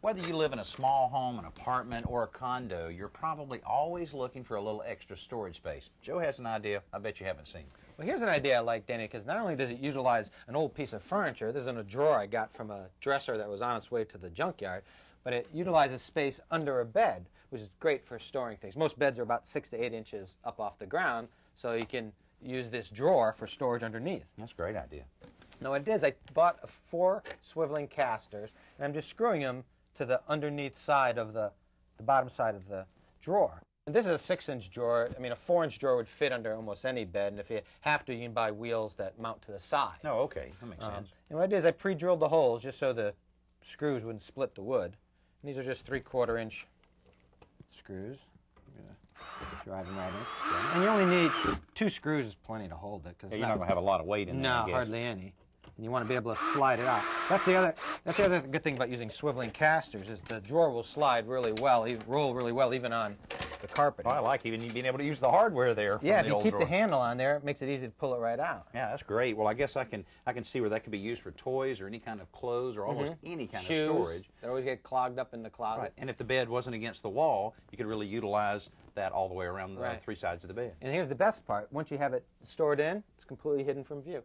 Whether you live in a small home, an apartment, or a condo, you're probably always looking for a little extra storage space. Joe has an idea I bet you haven't seen. Well, here's an idea I like, Danny, because not only does it utilize an old piece of furniture, this is in a drawer I got from a dresser that was on its way to the junkyard, but it utilizes space under a bed, which is great for storing things. Most beds are about 6 to 8 inches up off the ground, so you can use this drawer for storage underneath. That's a great idea. Now what it is, I bought 4 swiveling casters, and I'm just screwing them to the underneath side of the bottom side of the drawer. And this is a 6-inch drawer. I mean, a 4-inch drawer would fit under almost any bed, and if you have to, you can buy wheels that mount to the side. Oh, okay. That makes sense. And what I did is I pre-drilled the holes just so the screws wouldn't split the wood. And these are just 3/4 inch screws. I'm gonna drive them right in. And you only need 2 screws is plenty to hold it. Yeah, you're not going to have a lot of weight in there, I No, guess. hardly any. And you want to be able to slide it out. That's the other good thing about using swiveling casters is the drawer will slide really well, roll really well, even on the carpet. Oh, I like even being able to use the hardware there. Yeah, if the you old keep drawer. the handle on there, it makes it easy to pull it right out. Yeah, that's great. Well, I guess I can see where that could be used for toys or any kind of clothes or almost any kind Shoes, of storage. they always get clogged up in the closet. Right. And if the bed wasn't against the wall, you could really utilize that all the way around the 3 sides of the bed. And here's the best part. Once you have it stored in, it's completely hidden from view.